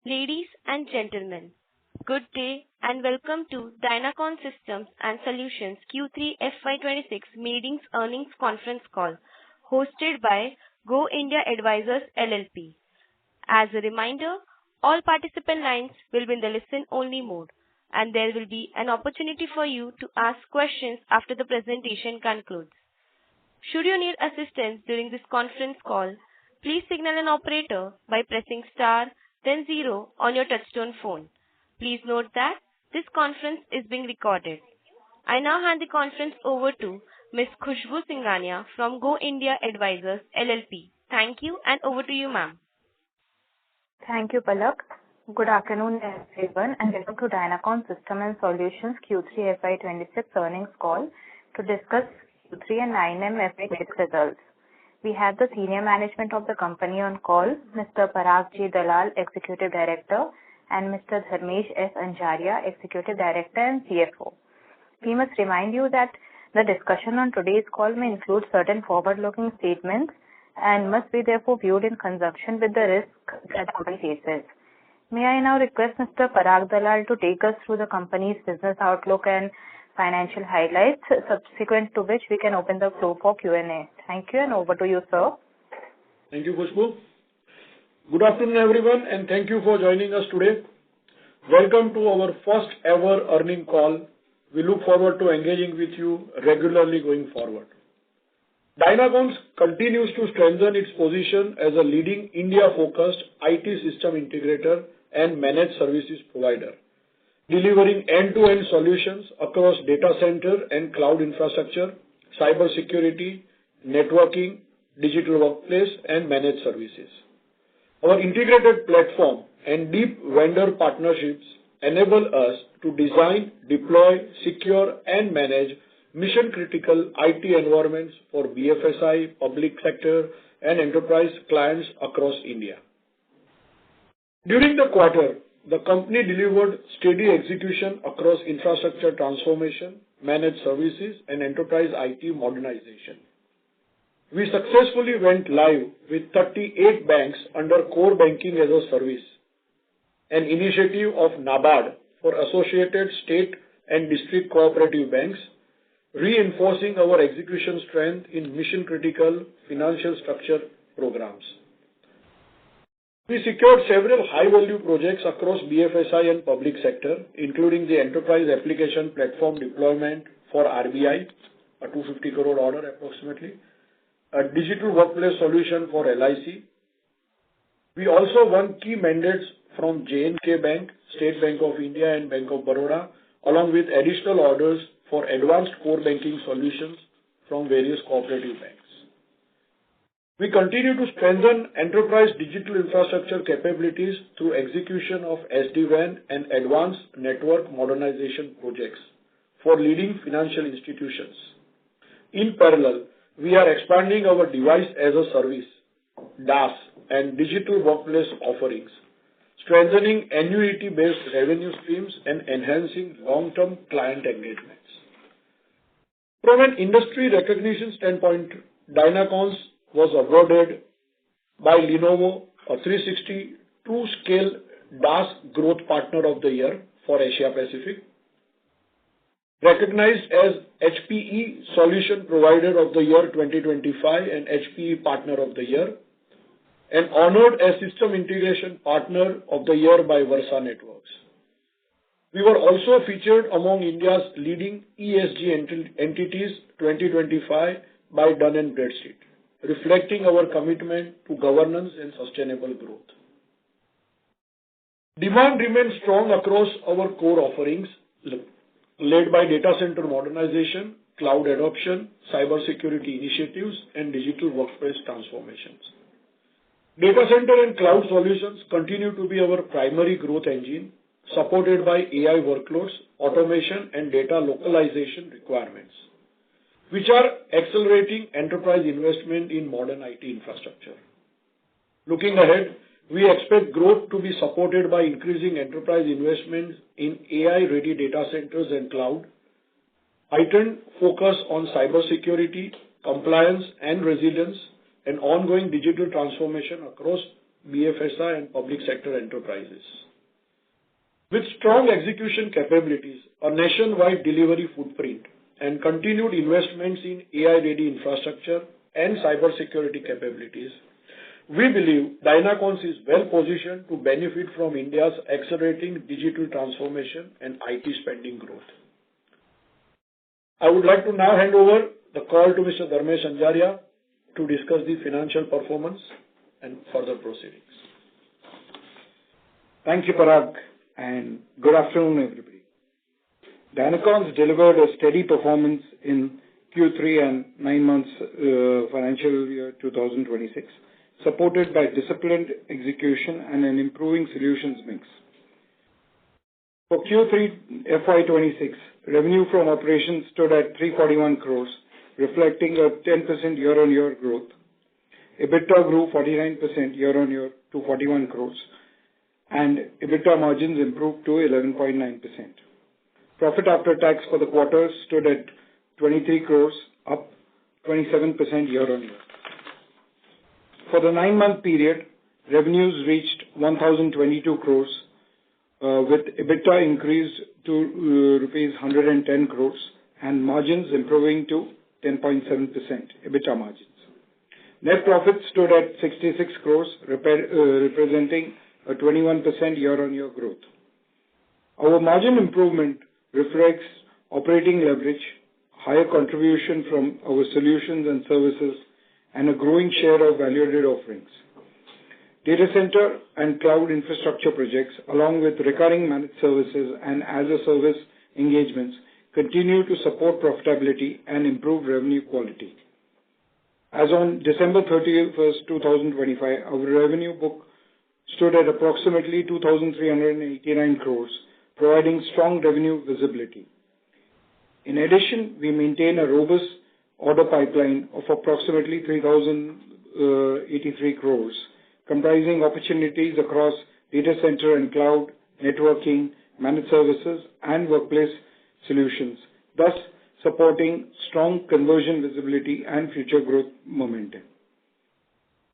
Ladies and gentlemen, good day and welcome to Dynacon Systems and Solutions Q3 FY26 Meetings Earnings Conference Call hosted by Go India Advisors LLP. As a reminder, all participant lines will be in the listen-only mode, and there will be an opportunity for you to ask questions after the presentation concludes. Should you need assistance during this conference call, please signal an operator by pressing star then zero on your touchtone phone. Please note that this conference is being recorded. I now hand the conference over to Ms. Khushbu Singhania from Go India Advisors LLP. Thank you, and over to you, ma'am. Thank you, Palak. Good afternoon, everyone, and welcome to Dynacon Systems and Solutions Q3 FY26 earnings call to discuss Q3 and 9M FY26 results. We have the senior management of the company on call, Mr. Parag G. Dalal, Executive Director, and Mr. Dharmesh S. Anjaria, Executive Director and CFO. We must remind you that the discussion on today's call may include certain forward-looking statements and must be therefore viewed in conjunction with the risk that the company faces. May I now request Mr. Parag Dalal to take us through the company's business outlook and financial highlights, subsequent to which we can open the floor for Q&A. Thank you, and over to you, sir. Thank you, Khushbu. Good afternoon, everyone, and thank you for joining us today. Welcome to our first ever earning call. We look forward to engaging with you regularly going forward. Dynacons continues to strengthen its position as a leading India-focused IT system integrator and managed services provider, delivering end-to-end solutions across data center and cloud infrastructure, cybersecurity, networking, digital workplace, and managed services. Our integrated platform and deep vendor partnerships enable us to design, deploy, secure, and manage mission-critical IT environments for BFSI, public sector, and enterprise clients across India. During the quarter, the company delivered steady execution across infrastructure transformation, managed services, and enterprise IT modernization. We successfully went live with 38 banks under Core Banking as a Service, an initiative of NABARD for associated state and district cooperative banks, reinforcing our execution strength in mission-critical financial structure programs. We secured several high-value projects across BFSI and public sector, including the enterprise application platform deployment for RBI, a 250 crore order approximately, a digital workplace solution for LIC. We also won key mandates from J&K Bank, State Bank of India, and Bank of Baroda, along with additional orders for advanced core banking solutions from various cooperative banks. We continue to strengthen enterprise digital infrastructure capabilities through execution of SD-WAN and advanced network modernization projects for leading financial institutions. In parallel, we are expanding our device as a service, DaaS, and digital workplace offerings, strengthening annuity-based revenue streams and enhancing long-term client engagements. From an industry recognition standpoint, Dynacons was awarded by Lenovo a 362 scale DaaS Growth Partner of the Year for Asia Pacific, recognized as HPE Solution Provider of the Year 2025 and HPE Partner of the Year, and honored as System Integration Partner of the Year by Versa Networks. We were also featured among India's leading ESG entities 2025 by Dun & Bradstreet, reflecting our commitment to governance and sustainable growth. Demand remains strong across our core offerings, led by data center modernization, cloud adoption, cybersecurity initiatives, and digital workplace transformations. Data center and cloud solutions continue to be our primary growth engine, supported by AI workloads, automation, and data localization requirements, which are accelerating enterprise investment in modern IT infrastructure. Looking ahead, we expect growth to be supported by increasing enterprise investments in AI-ready data centers and cloud, heightened focus on cybersecurity, compliance and resilience, and ongoing digital transformation across BFSI, and public sector enterprises. With strong execution capabilities, a nationwide delivery footprint, and continued investments in AI-ready infrastructure and cybersecurity capabilities, we believe Dynacons is well positioned to benefit from India's accelerating digital transformation and IT spending growth. I would like to now hand over the call to Mr. Dharmesh Anjaria to discuss the financial performance and further proceedings. Thank you, Parag, and good afternoon, everybody. Dynacons delivered a steady performance in Q3 and 9 months financial year 2026, supported by disciplined execution and an improving solutions mix. For Q3 FY26, revenue from operations stood at 341 crores, reflecting a 10% year-on-year growth. EBITDA grew 49% year-on-year to 41 crores, and EBITDA margins improved to 11.9%. Profit after tax for the quarter stood at 23 crores, up 27% year-on-year. For the 9-month period, revenues reached 1,022 crores, with EBITDA increased to rupees 110 crores and margins improving to 10.7% EBITDA margins. Net profit stood at 66 crores, representing a 21% year-on-year growth. Our margin improvement reflects operating leverage, higher contribution from our solutions and services, and a growing share of value-added offerings. Data center and cloud infrastructure projects, along with recurring managed services and as-a-service engagements, continue to support profitability and improve revenue quality. As on December 31st, 2025, our revenue book stood at approximately 2,389 crores, providing strong revenue visibility. In addition, we maintain a robust order pipeline of approximately 3,083 crores, comprising opportunities across data center and cloud, networking, managed services, and workplace solutions, thus supporting strong conversion visibility and future growth momentum.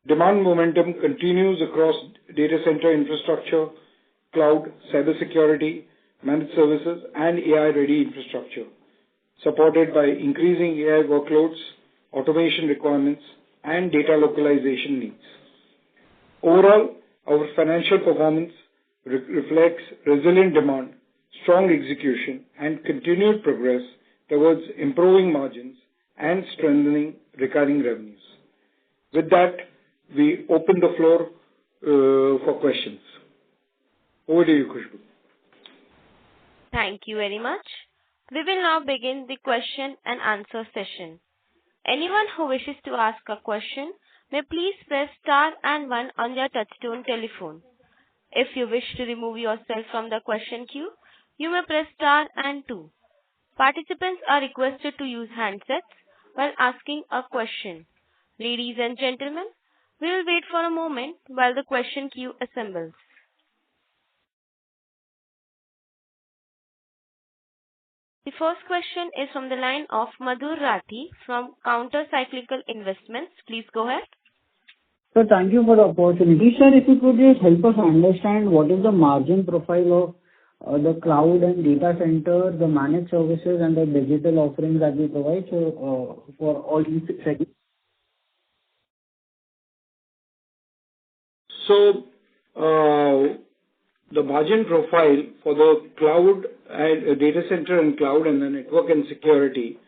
Demand momentum continues across data center infrastructure, cloud, cybersecurity, managed services, and AI-ready infrastructure, supported by increasing AI workloads, automation requirements, and data localization needs. Overall, our financial performance reflects resilient demand, strong execution, and continued progress towards improving margins and strengthening recurring revenues. With that, we open the floor for questions. Over to you, Khushbu. Thank you very much. We will now begin the question and answer session. Anyone who wishes to ask a question may please press star and 1 on their touchtone telephone. If you wish to remove yourself from the question queue, you may press star and 2. Participants are requested to use handsets while asking a question. Ladies and gentlemen, we will wait for a moment while the question queue assembles. The first question is from the line of Madhur Rathi from Counter Cyclical Investments. Please go ahead. Sir, thank you for the opportunity. Sir, if you could just help us understand what is the margin profile of the cloud and data center, the managed services, and the digital offerings that we provide for all these segments? So, the margin profile for the cloud and data center and cloud and the network and security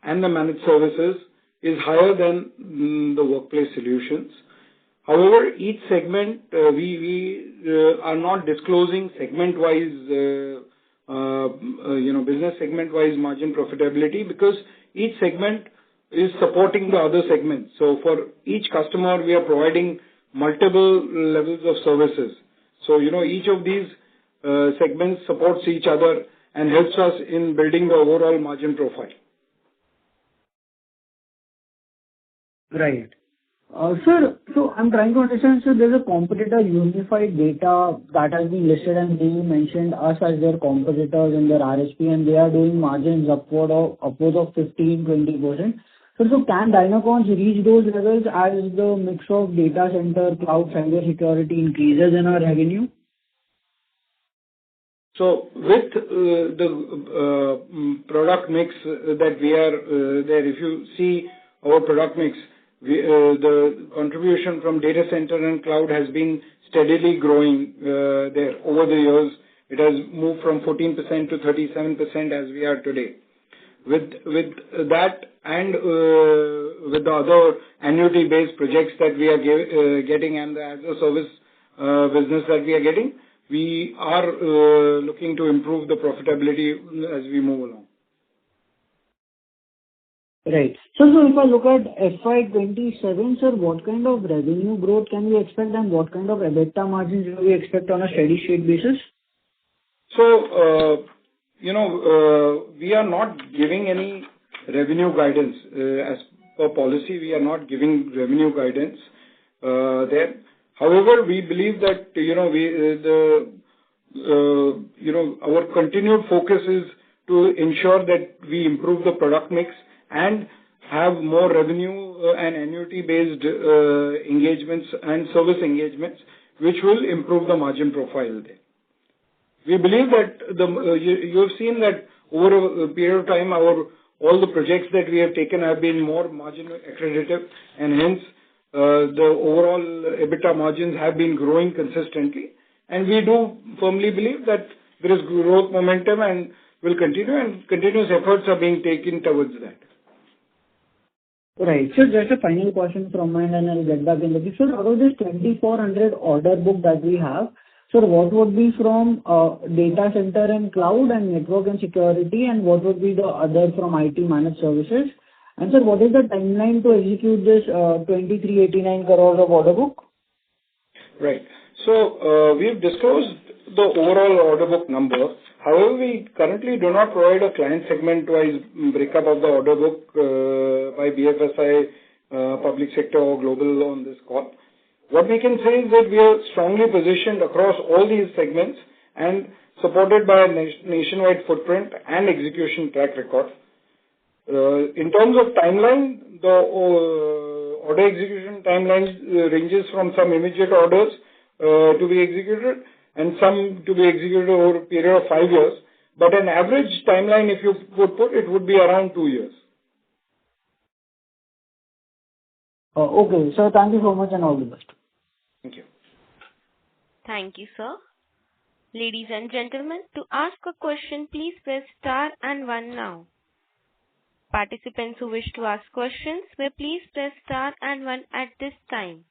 and the managed services is higher than the workplace solutions. However, each segment, we are not disclosing segment-wise, business segment-wise margin profitability, because each segment is supporting the other segments. So for each customer, we are providing multiple levels of services. So, each of these segments supports each other and helps us in building the overall margin profile. Right. Sir, so I'm trying to understand, so there's a competitor, Unified Data, that has been listed, and they mentioned us as their competitors in their RSP, and they are doing margins upwards of 15-20%. So can Dynacons reach those levels as the mix of data center, cloud, cyber security increases in our revenue? So with the product mix that we are there, if you see our product mix, the contribution from data center and cloud has been steadily growing there over the years. It has moved from 14% to 37% as we are today. With that and with the other annuity-based projects that we are getting and as a service business that we are getting, we are looking to improve the profitability as we move along. Right. So if I look at FY27, sir, what kind of revenue growth can we expect and what kind of EBITDA margins do we expect on a steady state basis? So, we are not giving any revenue guidance. As per policy, we are not giving revenue guidance there. However, we believe that, our continued focus is to ensure that we improve the product mix and have more revenue and annuity-based engagements and service engagements, which will improve the margin profile there. We believe that you have seen that over a period of time, all the projects that we have taken have been more margin accretive, and hence the overall EBITDA margins have been growing consistently. And we do firmly believe that there is growth momentum and will continue, and continuous efforts are being taken towards that. Right. So just a final question from mine, and I'll get back in the queue. So out of this 2,400 order book that we have, so what would be from data center and cloud and network and security, and what would be the other from IT managed services? And sir, what is the timeline to execute this 2389 crores of order book? Right. So we've disclosed the overall order book number. However, we currently do not provide a client segment-wise breakup of the order book by BFSI, public sector or global on this call. What we can say is that we are strongly positioned across all these segments and supported by a nationwide footprint and execution track record. In terms of timeline, the order execution timeline ranges from some immediate orders to be executed and some to be executed over a period of 5 years. But an average timeline, if you would put, it would be around 2 years. Okay. So thank you so much and all the best. Thank you. Thank you, sir. Ladies and gentlemen, to ask a question, please press star and 1 now. Participants who wish to ask questions may please press star and 1 at this time.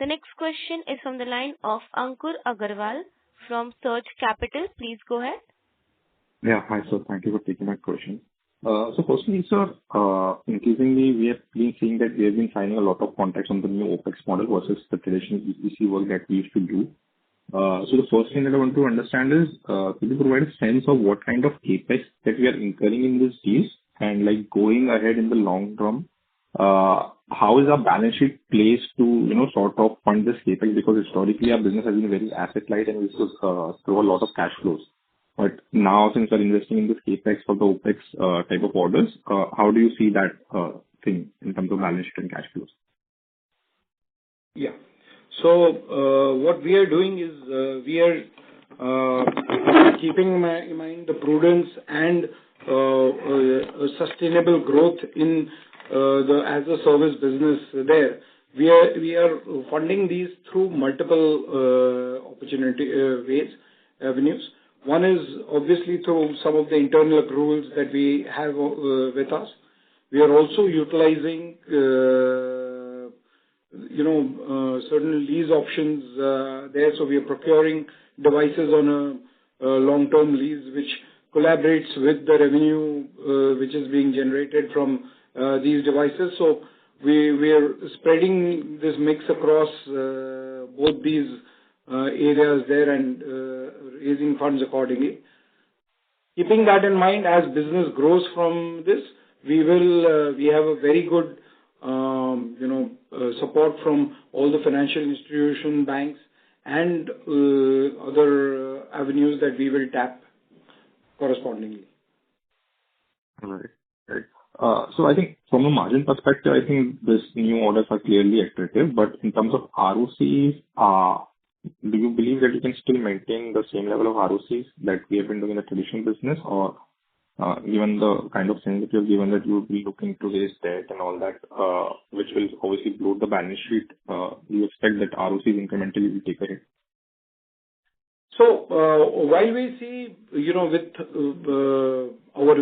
The next question is from the line of Ankur Agarwal from Surge Capital. Please go ahead. Yeah, hi sir. Thank you for taking my question. So firstly, sir, increasingly we have been seeing that we have been signing a lot of contracts on the new OPEX model versus the traditional EPC work that we used to do. So the first thing that I want to understand is, could you provide a sense of what kind of CapEx that we are incurring in these deals, and like going ahead in the long term, how is our balance sheet placed to, sort of fund this CapEx? Because historically our business has been very asset light and we used to throw a lot of cash flows. But now, since we're investing in this CapEx for the OPEX type of orders, how do you see that thing in terms of balance sheet and cash flows? Yeah. So what we are doing is we are keeping in mind the prudence and sustainable growth in the as a service business there. We are funding these through multiple avenues. One is obviously through some of the internal accruals that we have with us. We are also utilizing certain lease options there. So we are procuring devices on a long-term lease, which collaborates with the revenue which is being generated from these devices. So we are spreading this mix across both these areas there and raising funds accordingly. Keeping that in mind, as business grows from this, we have a very good support from all the financial institution, banks, and other avenues that we will tap correspondingly. Right. So I think from a margin perspective, I think these new orders are clearly attractive, but in terms of ROCs, do you believe that you can still maintain the same level of ROCs that we have been doing in the traditional business? Or, given the kind of thing that you have given, that you would be looking to raise debt and all that, which will obviously bloat the balance sheet, do you expect that ROCs incrementally will take a hit? So, while we see, with our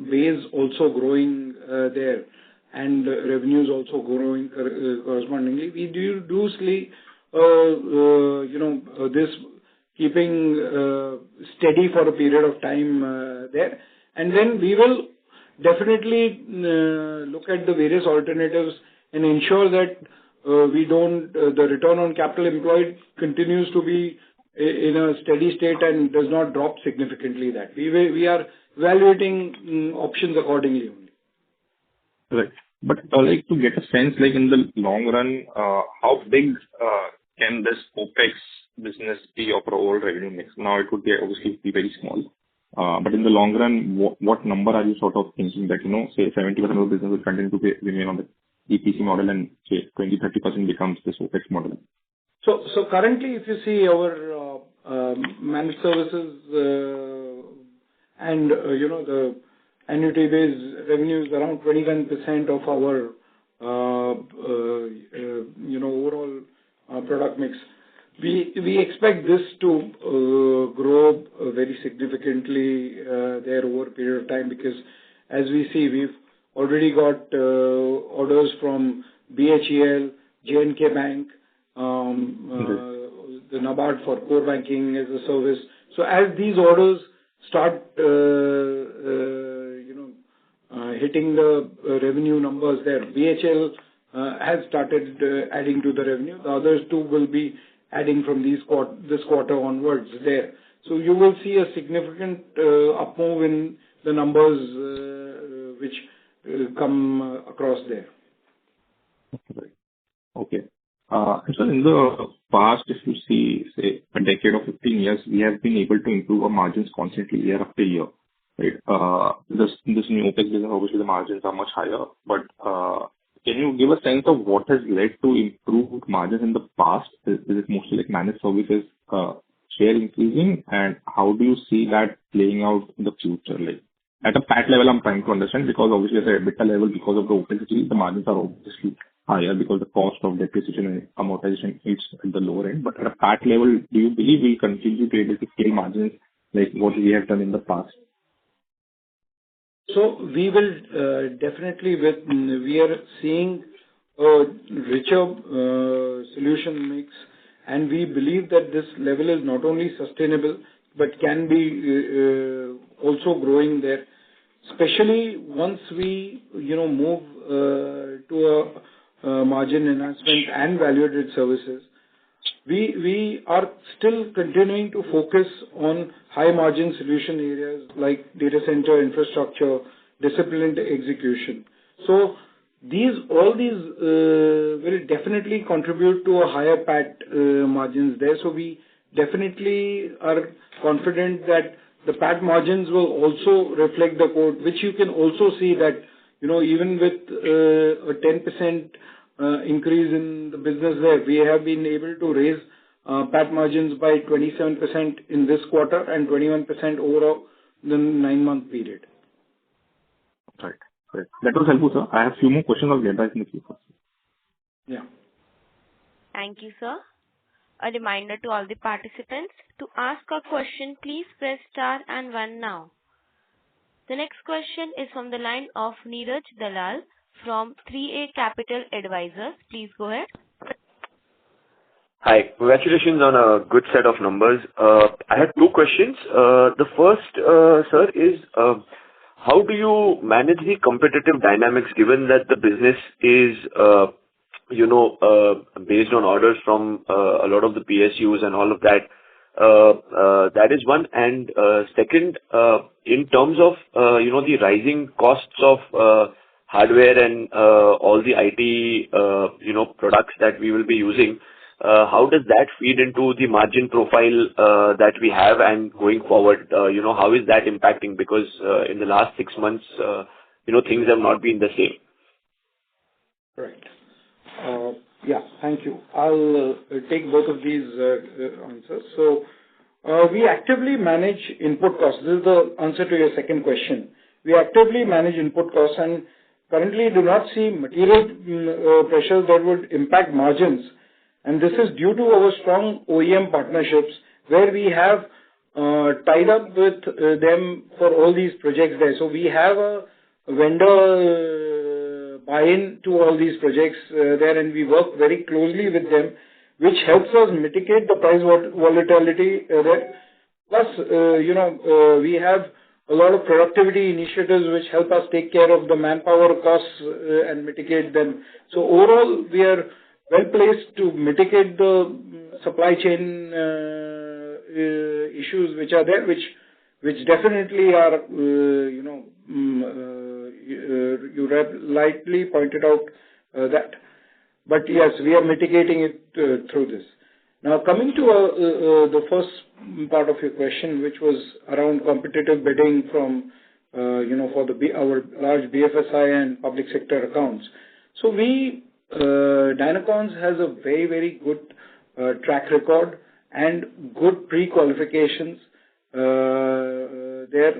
base also growing there and revenues also growing correspondingly, we do see, this keeping steady for a period of time there. And then we will definitely look at the various alternatives and ensure that we don't, the return on capital employed continues to be in a steady state and does not drop significantly. That we are evaluating options accordingly only. Right. But like to get a sense, like in the long run, how big can this OpEx business be of our overall revenue mix? Now it would be obviously be very small, but in the long run, what number are you sort of thinking that, say 70% of the business will continue to remain on the EPC model and say 20-30% becomes this OpEx model? So currently, if you see our managed services and the annuity-based revenues, around 21% of our overall product mix. We expect this to grow very significantly there over a period of time, because as we see, we've already got orders from BHEL, J&K Bank, the NABARD for core banking as a service. So as these orders start, hitting the revenue numbers there, BHEL has started adding to the revenue. The others too will be adding from this quarter onwards there. So you will see a significant up move in the numbers which come across there. Okay. So in the past, if you see, say, a decade or 15 years, we have been able to improve our margins constantly year after year. Right? This new OpEx business, obviously the margins are much higher, but can you give a sense of what has led to improved margins in the past? Is it mostly like managed services share increasing, and how do you see that playing out in the future? Like at a PAT level, I'm trying to understand, because obviously at the EBITDA level, because of the OpEx, the margins are obviously higher because the cost of depreciation and amortization is at the lower end. But at a PAT level, do you believe we continue to be able to scale margins like what we have done in the past? So we will definitely, we are seeing a richer solution mix, and we believe that this level is not only sustainable but can be also growing there, especially once we move to a margin enhancement and value-added services. We are still continuing to focus on high margin solution areas like data center infrastructure, disciplined execution. So all these will definitely contribute to a higher PAT margins there. So we definitely are confident that the PAT margins will also reflect the code, which you can also see that even with a 10% increase in the business there, we have been able to raise PAT margins by 27% in this quarter and 21% overall in the 9-month period. Right. That was helpful, sir. I have a few more questions. I'll get back in the queue first. Yeah. Thank you, sir. A reminder to all the participants, to ask a question, please press star and 1 now. The next question is from the line of Neeraj Dalal from 3A Capital Advisors. Please go ahead. Hi. Congratulations on a good set of numbers. I had 2 questions. The first, sir, is how do you manage the competitive dynamics given that the business is, based on orders from a lot of the PSUs and all of that? That is one. And second, in terms of, the rising costs of hardware and all the IT, products that we will be using, how does that feed into the margin profile that we have, and going forward, how is that impacting? Because in the last 6 months, things have not been the same. Right. Yeah, thank you. I'll take both of these answers. So, we actively manage input costs. This is the answer to your second question. We actively manage input costs and currently do not see material pressures that would impact margins. And this is due to our strong OEM partnerships where we have tied up with them for all these projects there. So we have a vendor buy-in to all these projects there, and we work very closely with them, which helps us mitigate the price volatility there. Plus, we have a lot of productivity initiatives which help us take care of the manpower costs and mitigate them. So overall, we are well placed to mitigate the supply chain issues which are there, which definitely are, you rightly pointed out that. But yes, we are mitigating it through this. Now, coming to the first part of your question, which was around competitive bidding from, for our large BFSI and public sector accounts. So Dynacons has a very, very good track record and good pre-qualifications there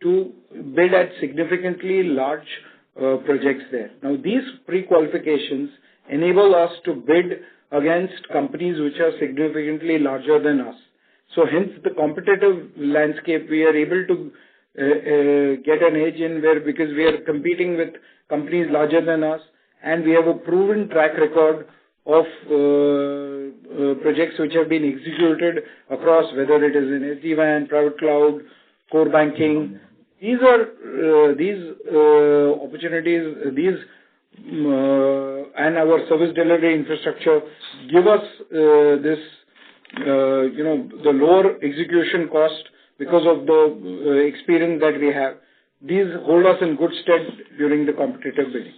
to bid at significantly large projects there. Now, these pre-qualifications enable us to bid against companies which are significantly larger than us. So hence the competitive landscape, we are able to get an edge in there because we are competing with companies larger than us, and we have a proven track record of projects which have been executed across, whether it is in SD-WAN, private cloud, core banking. These are opportunities, and our service delivery infrastructure give us the lower execution cost because of the experience that we have. These hold us in good stead during the competitive bidding.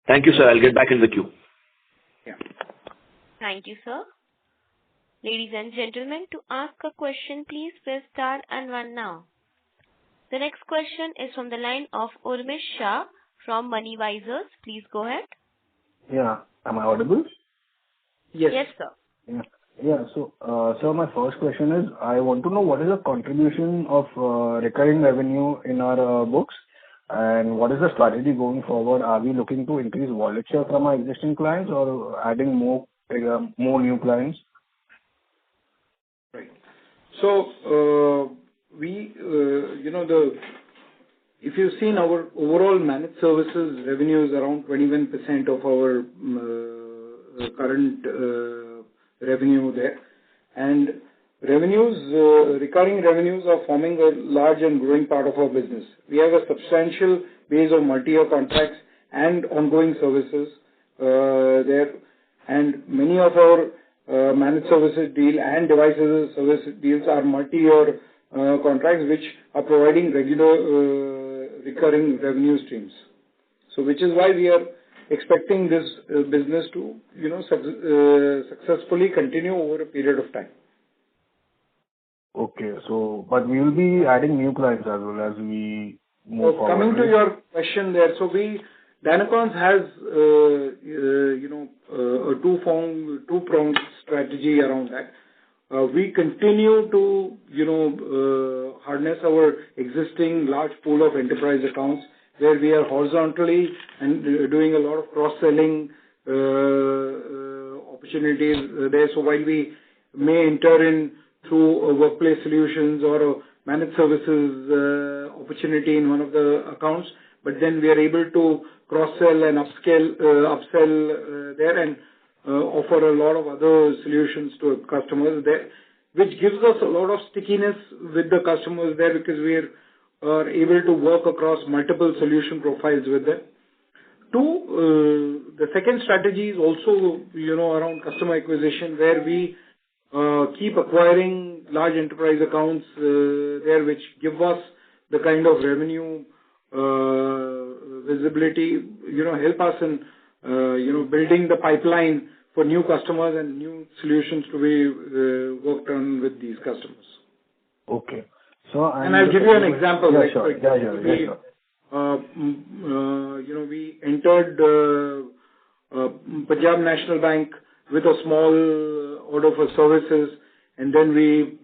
Thank you, sir. I'll get back in the queue. Yeah. Thank you, sir. Ladies and gentlemen, to ask a question, please press star and 1 now. The next question is from the line of Urmish Shah from Moneyvisors. Please go ahead. Yeah. Am I audible? Yes. Yes, sir. Yeah. So, sir, my first question is, I want to know what is the contribution of recurring revenue in our books, and what is the strategy going forward? Are we looking to increase wallet share from our existing clients or adding more new clients? Right. So, if you've seen our overall managed services revenue is around 21% of our current revenue there. And recurring revenues are forming a large and growing part of our business. We have a substantial base of multi-year contracts and ongoing services there. And many of our managed services deal and devices service deals are multi-year contracts which are providing regular recurring revenue streams. So which is why we are expecting this business to successfully continue over a period of time. Okay. So, but we will be adding new clients as well as we move forward. Coming to your question there, so Dynacons has a two-pronged strategy around that. We continue to harness our existing large pool of enterprise accounts where we are horizontally and doing a lot of cross-selling opportunities there. So while we may enter in through a workplace solutions or a managed services opportunity in one of the accounts, but then we are able to cross-sell and upsell there and offer a lot of other solutions to customers there, which gives us a lot of stickiness with the customers there because we are able to work across multiple solution profiles with them. The second strategy is also, around customer acquisition where we keep acquiring large enterprise accounts there, which give us the kind of revenue visibility, help us in, building the pipeline for new customers and new solutions to be worked on with these customers. Okay. So, And I'll give you an example. Yeah, like, sure. for example, we entered Punjab National Bank with a small order for services, and then we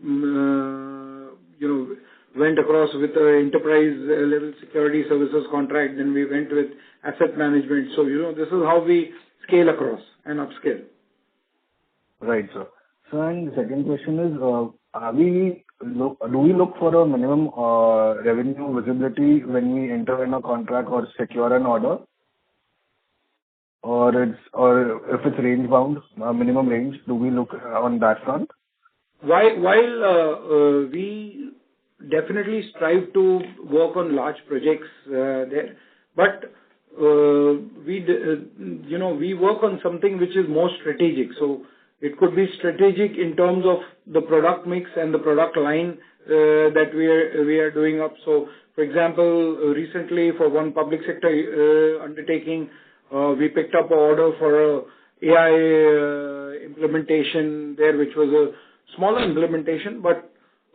went across with an enterprise level security services contract. Then we went with asset management. So this is how we scale across and upscale. Right, sir. So, and the second question is, do we look for a minimum revenue visibility when we enter in a contract or secure an order? Or if it's range bound, minimum range, do we look on that front? While we definitely strive to work on large projects there, but we work on something which is more strategic. So it could be strategic in terms of the product mix and the product line that we are doing up. So, for example, recently for one public sector undertaking, we picked up an order for a AI implementation there, which was a smaller implementation, but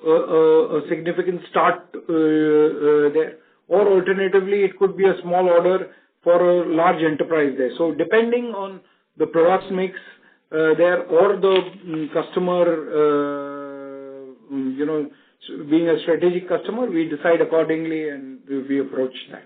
a significant start there. Or alternatively, it could be a small order for a large enterprise there. So depending on the product mix there or the customer, being a strategic customer, we decide accordingly and we approach that.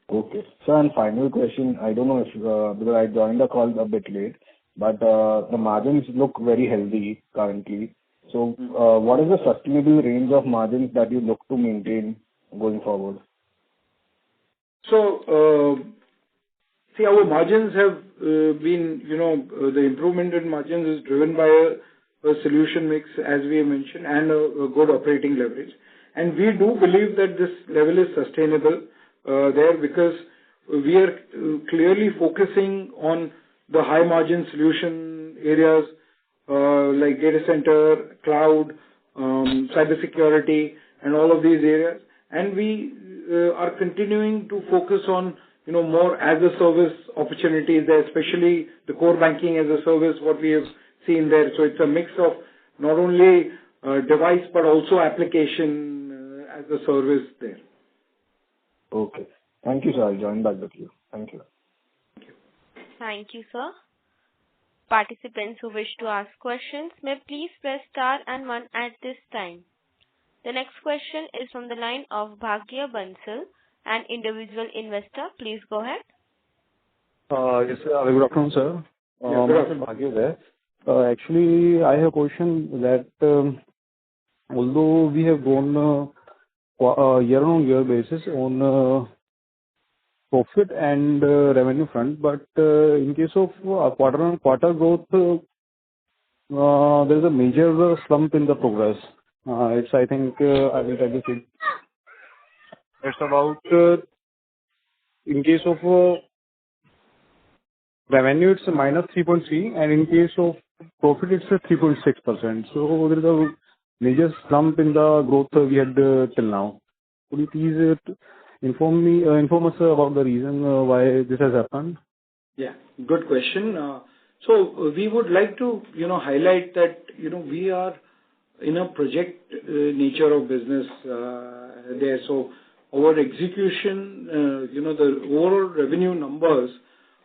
Okay. So, and final question, I don't know if, because I joined the call a bit late, but the margins look very healthy currently. So, what is the sustainable range of margins that you look to maintain going forward? So, see, our margins have been, the improvement in margins is driven by a solution mix, as we mentioned, and a good operating leverage. And we do believe that this level is sustainable there because we are clearly focusing on the high margin solution areas like data center, cloud, cybersecurity, and all of these areas. And we are continuing to focus on more as a service opportunities there, especially the core banking as a service, what we have seen there. So it's a mix of not only device but also application as a service there. Okay. Thank you, sir. I'll join back with you. Thank you. Thank you, sir. Participants who wish to ask questions may please press star and 1 at this time. The next question is from the line of Bhagya Bansal, an individual investor. Please go ahead. Yes, good afternoon, sir. Mr. Bhagya there. Actually, I have a question that although we have grown year-on-year basis on profit and revenue front, but in case of quarter-on-quarter growth, there is a major slump in the progress. It's, I think, I will tell you, it's about, in case of revenue, it's a minus 3.3, and in case of profit, it's a 3.6%. So there is a major slump in the growth we had till now. Could you please inform us about the reason why this has happened? Yeah, good question. So we would like to, highlight that, we are in a project nature of business there. So our execution, the overall revenue numbers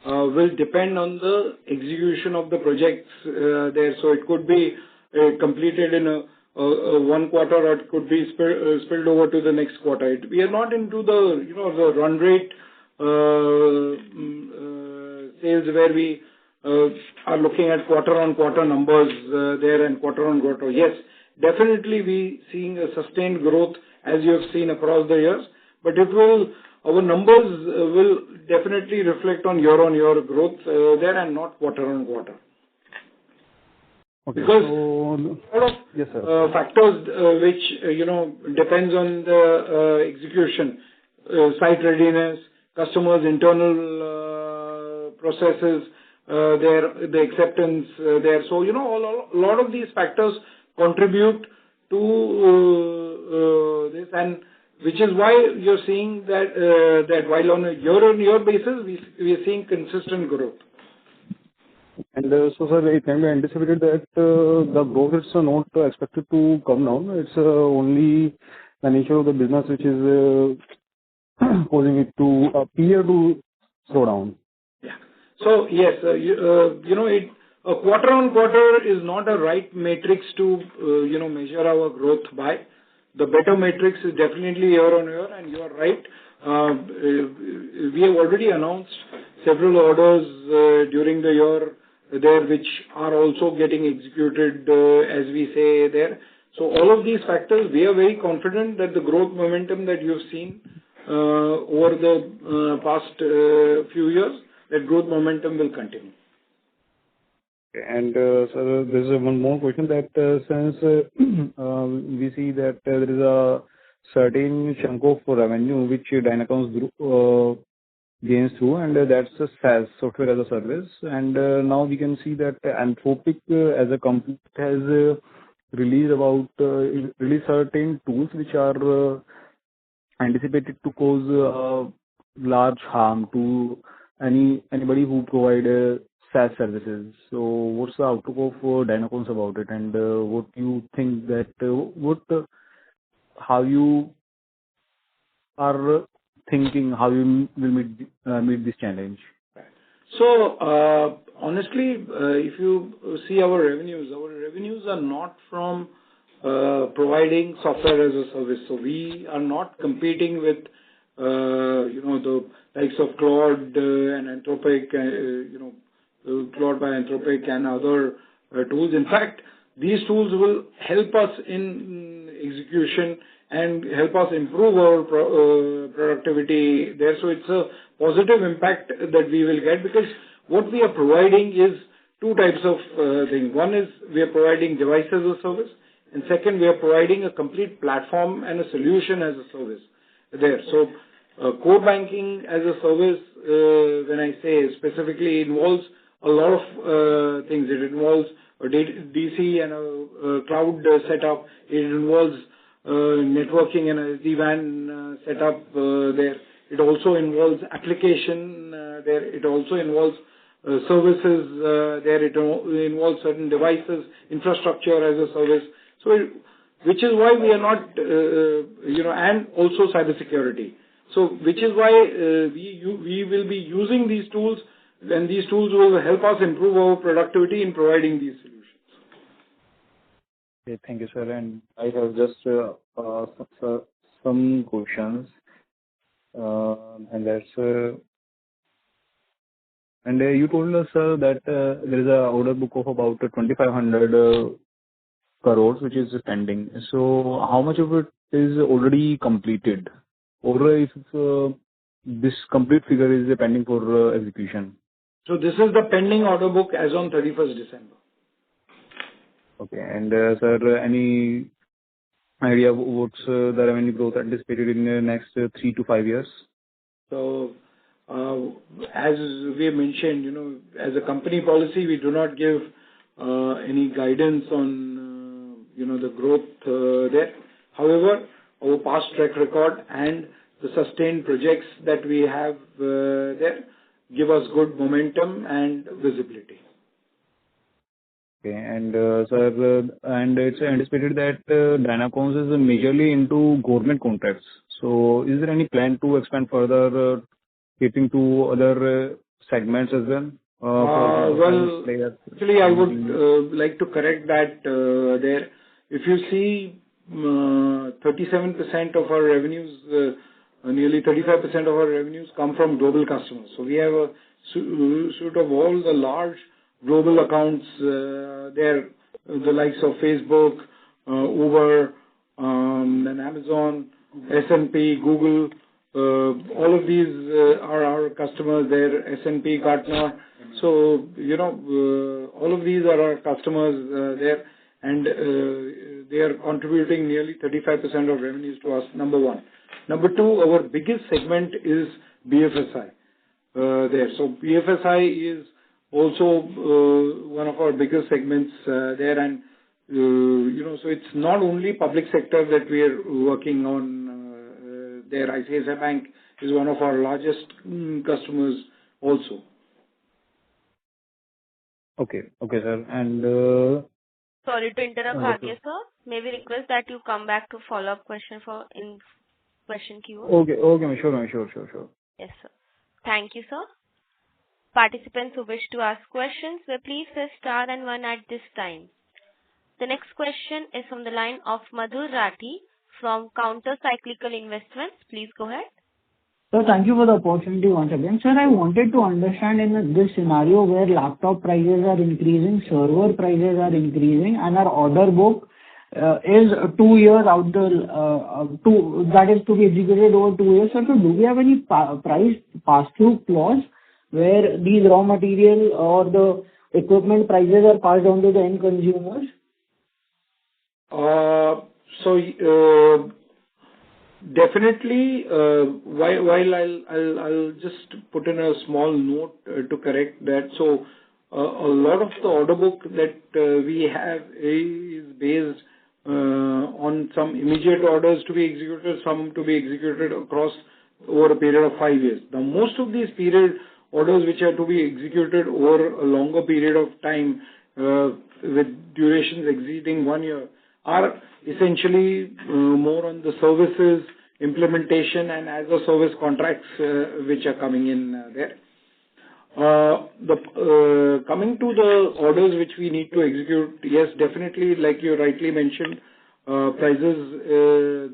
will depend on the execution of the projects there. So it could be completed in one quarter, or it could be spilled over to the next quarter. We are not into the, the run rate sales where we are looking at quarter-on-quarter numbers there and quarter-on-quarter. Yes, definitely we seeing a sustained growth as you have seen across the years, but our numbers will definitely reflect on year-on-year growth there and not quarter-on-quarter. Okay. Because so, a lot of factors which depends on the execution, site readiness, customers' internal processes, the acceptance there. So a lot of these factors contribute to this, and which is why you're seeing that while on a year-on-year basis we are seeing consistent growth. And so, sir, it can be anticipated that the growth is not expected to come down. It's only the nature of the business which is causing it to appear to slow down. Yeah. So yes, a quarter-on-quarter is not a right matrix to, measure our growth by. The better matrix is definitely year-on-year, and you are right. We have already announced several orders during the year there, which are also getting executed, as we say there. So all of these factors, we are very confident that the growth momentum that you've seen over the past few years, that growth momentum will continue. And sir, there's one more question that since we see that there is a certain chunk of revenue which Dynacons group gains through, and that's a SaaS, software as a service. And now we can see that Anthropic as a company has released certain tools which are anticipated to cause large harm to anybody who provide SaaS services. So what's the outlook of Dynacons about it, and what do you think that how you are thinking how you will meet this challenge? So honestly, if you see our revenues are not from providing software as a service. So we are not competing with the likes of Claude and Anthropic, Claude by Anthropic and other tools. In fact, these tools will help us in execution and help us improve our productivity there. So it's a positive impact that we will get, because what we are providing is two types of things. One is we are providing device as a service, and second, we are providing a complete platform and a solution as a service there. So core banking as a service, when I say specifically, involves a lot of things. It involves a DC and a cloud setup. It involves networking and a SD-WAN setup there. It also involves application there. It also involves services there. It involves certain devices, infrastructure as a service. So, which is why we are not, and also cybersecurity. So, which is why we will be using these tools, and these tools will help us improve our productivity in providing these solutions. Okay, thank you, sir. And I have just some questions, and that's and you told us, sir, that there is a order book of about 2,500 crores which is pending. So how much of it is already completed, or if this complete figure is pending for execution? So this is the pending order book as on 31st December. Okay, and sir, any idea what's the revenue growth anticipated in the next 3 to 5 years? So as we mentioned, as a company policy, we do not give any guidance on the growth there. However, our past track record and the sustained projects that we have there give us good momentum and visibility. Okay, and sir, and it's anticipated that Dynacons is majorly into government contracts. So, is there any plan to expand further, catering to other segments as well? Well, actually, I would like to correct that there. If you see, 37% of our revenues, nearly 35% of our revenues come from global customers. So we have a suite of all the large global accounts there, the likes of Facebook, Uber, and Amazon, S&P, Google. All of these are our customers there, S&P, Gartner. So, all of these are our customers there, and they are contributing nearly 35% of revenues to us, number one. Number two, our biggest segment is BFSI there. So BFSI is also one of our biggest segments there, and so it's not only public sector that we are working on there. ICICI Bank is one of our largest customers also. Okay. Okay, sir. And Sorry to interrupt, okay. Bhagya sir. May we request that you come back to follow-up question for in question queue? Okay. Okay, ma'am. Sure, ma'am. Sure. Yes, sir. Thank you, sir. Participants who wish to ask questions may please press star and one at this time. The next question is from the line of Madhur Rathi from Counter Cyclical Investments. Please go ahead. So thank you for the opportunity once again. Sir, I wanted to understand in this scenario where laptop prices are increasing, server prices are increasing, and our order book is 2 years out that is to be executed over 2 years. Sir, so do we have any price pass-through clause where these raw material or the equipment prices are passed on to the end consumers? Definitely, while I'll just put in a small note to correct that. So, a lot of the order book that we have is based on some immediate orders to be executed, some to be executed across over a period of 5 years. Now, most of these period orders which are to be executed over a longer period of time, with durations exceeding 1 year, are essentially more on the services, implementation, and as a service contracts which are coming in there. Coming to the orders which we need to execute, yes, definitely, like you rightly mentioned, prices,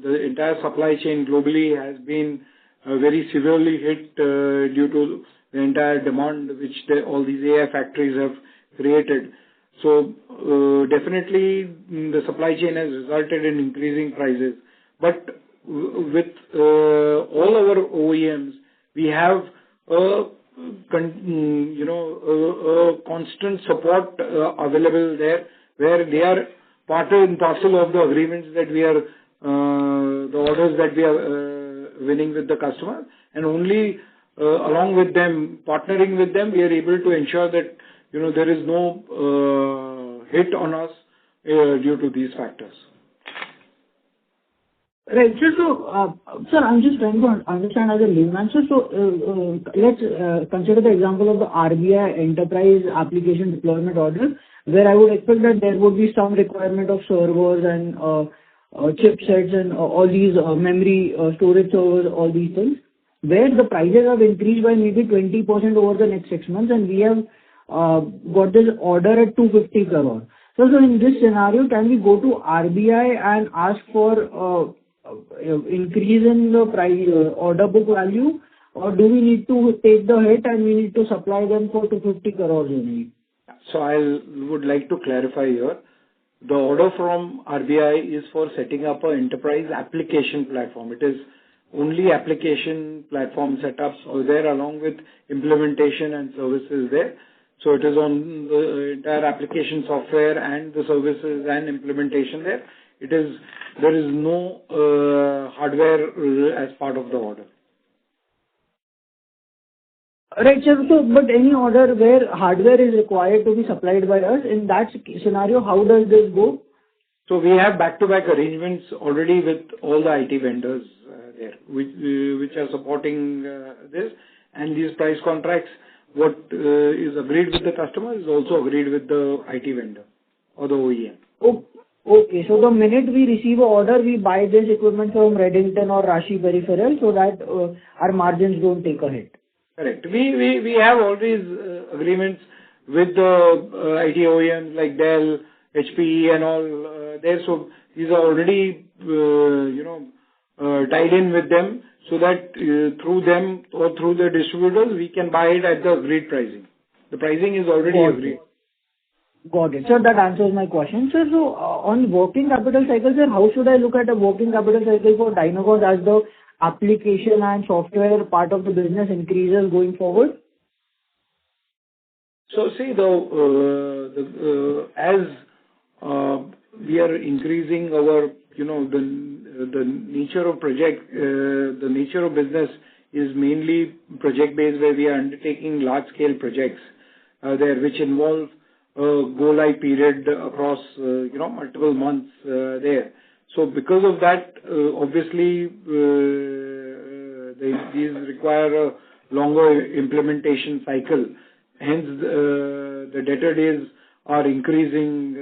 the entire supply chain globally has been very severely hit due to the entire demand which all these AI factories have created. So definitely the supply chain has resulted in increasing prices. But with all our OEMs, we have a constant support available there, where they are part and parcel of the agreements that we are, the orders that we are winning with the customer, and only along with them, partnering with them, we are able to ensure that there is no hit on us due to these factors. Right. So, sir, I'm just trying to understand as a layman. So, let's consider the example of the RBI enterprise application deployment order, where I would expect that there would be some requirement of servers and chipsets and all these memory storage servers, all these things, where the prices have increased by maybe 20% over the next 6 months, and we have got this order at 250 crore. So in this scenario, can we go to RBI and ask for increase in the price order book value, or do we need to take the hit and we need to supply them for 250 crores only? So I would like to clarify here. The order from RBI is for setting up an enterprise application platform. It is only application platform setups are there, along with implementation and services there. So it is on the entire application software and the services and implementation there. There is no hardware as part of the order. Right, sir. So, but any order where hardware is required to be supplied by us, in that scenario, how does this go? So we have back-to-back arrangements already with all the IT vendors there, which are supporting this. And these price contracts, what is agreed with the customer is also agreed with the IT vendor or the OEM. Oh, okay. So the minute we receive an order, we buy this equipment from Redington or Rashi Peripheral so that our margins don't take a hit. Correct. We have all these agreements with the IT OEMs like Dell, HPE and all there. So these are already, tied in with them so that through them or through the distributors, we can buy it at the agreed pricing. The pricing is already agreed. Got it. Sir, that answers my question. Sir, so on working capital cycle, sir, how should I look at a working capital cycle for Dynacons as the application and software part of the business increases going forward? So see, as we are increasing our, the nature of project, the nature of business is mainly project-based, where we are undertaking large-scale projects there, which involve go-live period across, multiple months there. So because of that, obviously, these require a longer implementation cycle. hence the debtor days are increasing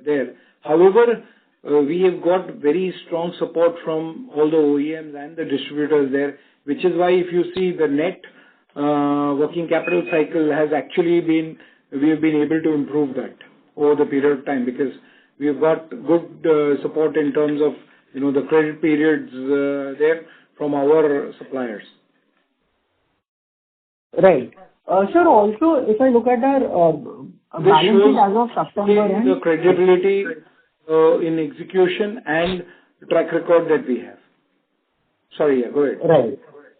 there. However, we have got very strong support from all the OEMs and the distributors there, which is why if you see the net working capital cycle has actually been, we have been able to improve that over the period of time, because we have got good support in terms of, the credit periods there from our suppliers. Right. Sir, also, if I look at our balance sheet as of September end, the credibility in execution and track record that we have. Sorry, go ahead.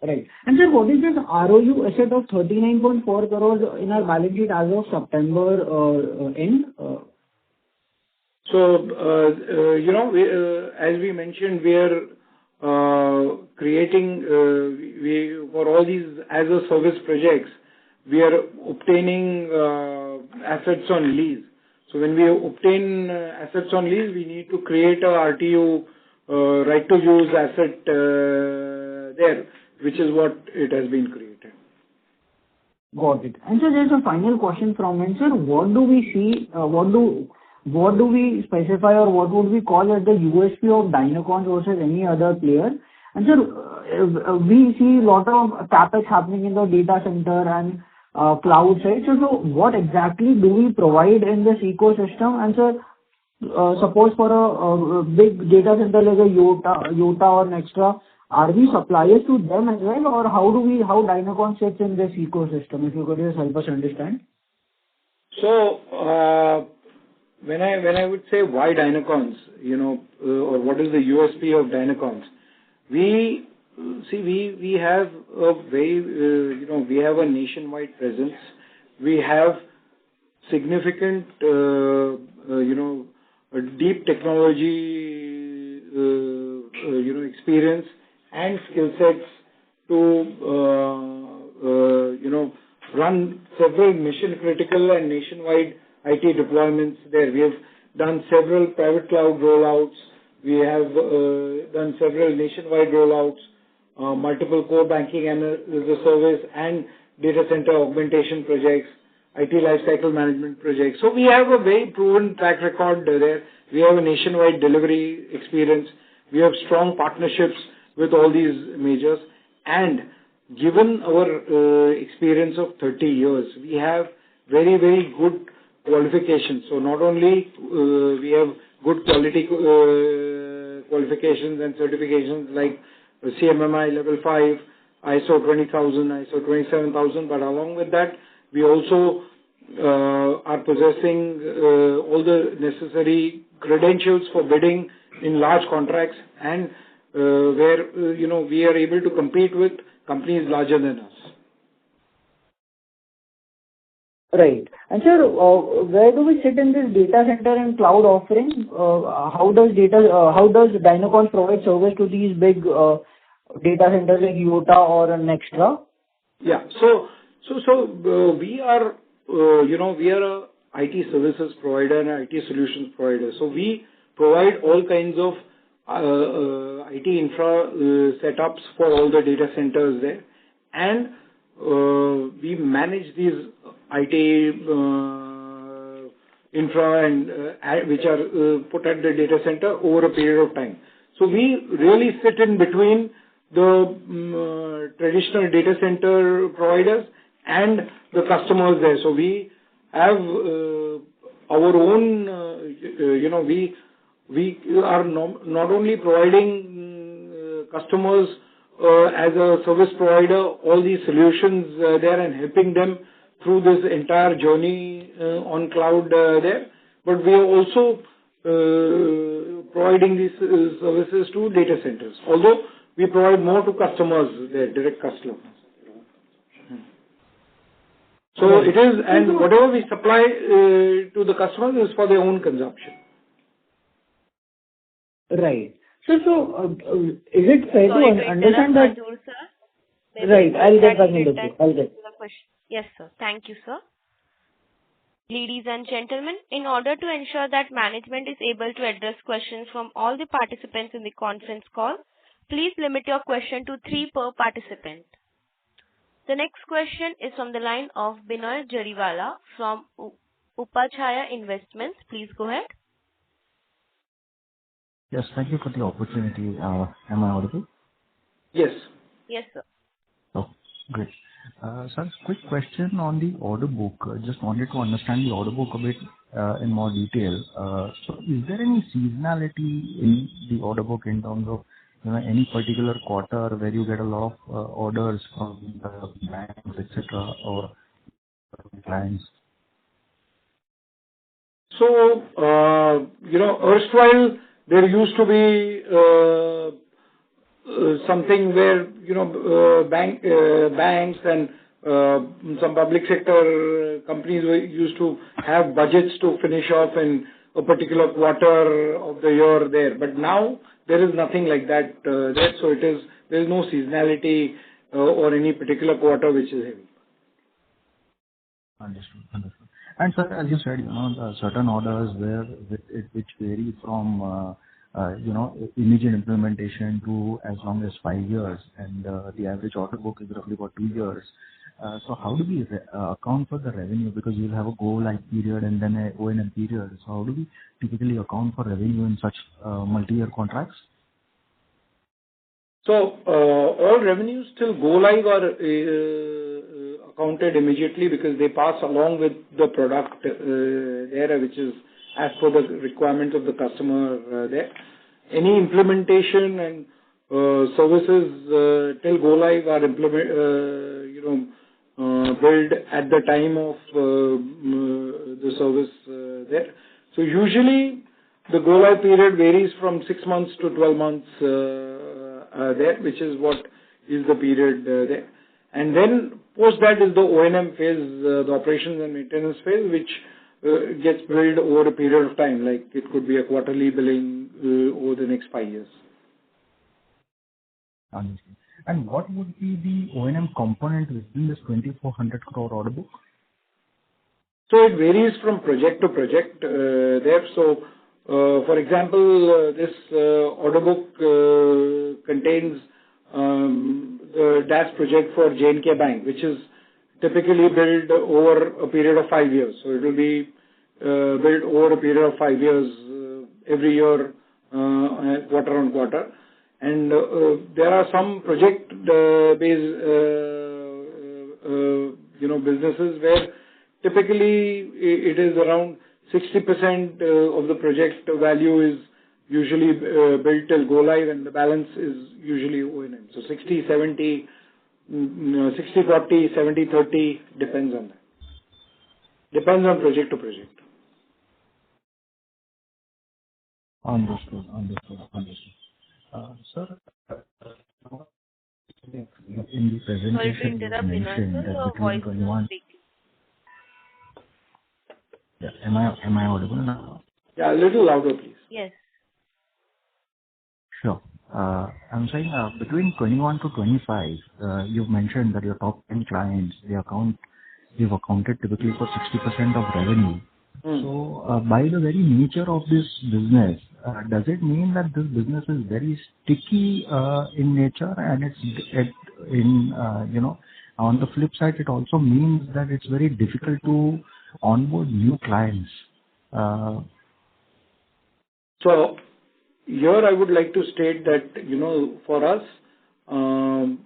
Right. And sir, what is this ROU asset of 39.4 crores in our balance sheet as of September end? So, as we mentioned, we are creating, for all these as-a-service projects, we are obtaining assets on lease. So when we obtain assets on lease, we need to create a RTU, right to use asset there, which is what it has been created. Got it. And sir, there's a final question from me. Sir, what do we see, what do we specify, or what would we call as the USP of Dynacons versus any other player? And sir, we see a lot of CapEx happening in the data center and cloud side. So what exactly do we provide in this ecosystem? And sir, suppose for a big data center like a Yota or Nextra, are we suppliers to them as well, or how Dynacons sits in this ecosystem? If you could just help us understand. So, when I would say why Dynacons, or what is the USP of Dynacons, we have a very, we have a nationwide presence. We have significant, deep technology, experience and skill sets to, run several mission critical and nationwide IT deployments there. We have done several private cloud rollouts. We have done several nationwide rollouts, multiple core banking and as a service and data center augmentation projects, IT lifecycle management projects. So we have a very proven track record there. We have a nationwide delivery experience. We have strong partnerships with all these majors. And given our experience of 30 years, we have very, very good qualifications. So not only we have good quality qualifications and certifications like CMMI level 5, ISO 20000, ISO 27000, but along with that, we also are possessing all the necessary credentials for bidding in large contracts, and where we are able to compete with companies larger than us. Right. And sir, where do we sit in this data center and cloud offering? How does Dynacons provide service to these big data centers like Yota or Nextra? Yeah. So we are, we are a IT services provider and an IT solutions provider. So we provide all kinds of IT infra setups for all the data centers there, and we manage these IT infra and which are put at the data center over a period of time. So we really sit in between the traditional data center providers and the customers there. So we have our own, we are not only providing customers as a service provider all these solutions there and helping them through this entire journey on cloud there, but we are also providing these services to data centers, although we provide more to customers there, direct customers. So it is, and whatever we supply to the customers is for their own consumption. Right. So is it fair to understand that? Right, I'll get back into it. Yes, sir. Thank you, sir. Ladies and gentlemen, in order to ensure that management is able to address questions from all the participants in the conference call, please limit your question to 3 per participant. The next question is from the line of Binoy Jariwala from Upachaya Investments. Please go ahead. Yes, thank you for the opportunity. Am I audible? Yes. Yes, sir. Oh, great. Sir, quick question on the order book. Just wanted to understand the order book a bit in more detail. So is there any seasonality in the order book in terms of, any particular quarter where you get a lot of orders from the banks, et cetera, or clients? So, erstwhile, there used to be something where, banks and some public sector companies used to have budgets to finish off in a particular quarter of the year there. But now there is nothing like that there. So there is no seasonality or any particular quarter which is heavy. Understood. And sir, as you said, the certain orders which vary from immediate implementation to as long as 5 years, and the average order book is roughly about 2 years. So how do we account for the revenue? Because you'll have a go-live period and then a O&M period. So how do we typically account for revenue in such multi-year contracts? So all revenues till go-live are accounted immediately because they pass along with the product there, which is as per the requirement of the customer there. Any implementation and services till go-live are billed at the time of the service there. So usually the go-live period varies from 6 months to 12 months there, which is what is the period there. And then post that is the O&M phase, the operations and maintenance phase, which gets billed over a period of time, like it could be a quarterly billing over the next 5 years. Understood. And what would be the O&M component within this 2,400 crore order book? So it varies from project to project there. So, for example, this order book contains the DAS project for J&K Bank, which is typically billed over a period of 5 years. So it will be billed over a period of 5 years, every year, quarter on quarter. And there are some project-based, businesses where typically it is around 60% of the project value is usually billed till go live, and the balance is usually O&M. So 60-40, 70-30, depends on that. Depends on project to project. Understood. Sir, in the presentation you mentioned that between 21... Yeah, am I audible now? Yeah, a little louder, please. Yes. Sure. I'm saying between 21 to 25, you've mentioned that your top 10 clients, you've accounted typically for 60% of revenue. So, by the very nature of this business, does it mean that this business is very sticky in nature, and on the flip side, it also means that it's very difficult to onboard new clients? So here I would like to state that, for us, while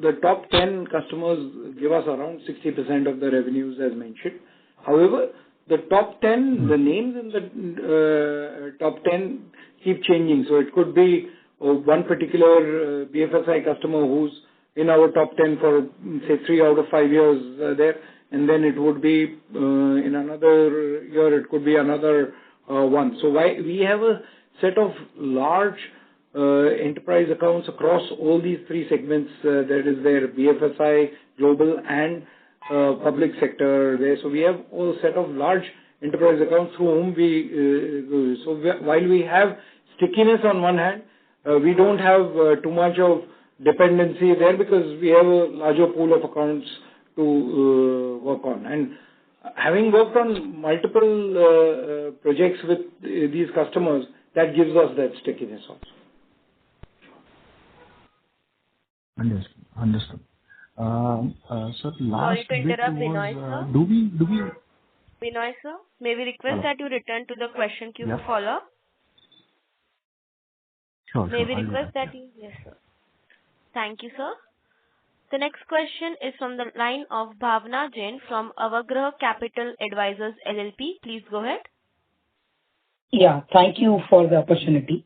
the top 10 customers give us around 60% of the revenues as mentioned, however, the top 10, the names in the top 10 keep changing. So it could be one particular BFSI customer who's in our top 10 for, say, 3 out of 5 years there, and then it would be in another year, it could be another one. So we have a set of large enterprise accounts across all these 3 segments that is there, BFSI, global, and public sector there. So we have all set of large enterprise accounts through whom while we have stickiness on one hand, we don't have too much of dependency there because we have a larger pool of accounts to work on. And having worked on multiple projects with these customers, that gives us that stickiness also. Understood. So the last Sorry to bit interrupt, was, Binoy sir. do we... Binoy sir, may we request Hello. that you return to the question queue Yeah. for follow-up? Sure, May we I'll do request that. that you... Yes, sir. Thank you, sir. The next question is from the line of Bhavna Jain from Avagrah Capital Advisors LLP. Please go ahead. Yeah, thank you for the opportunity.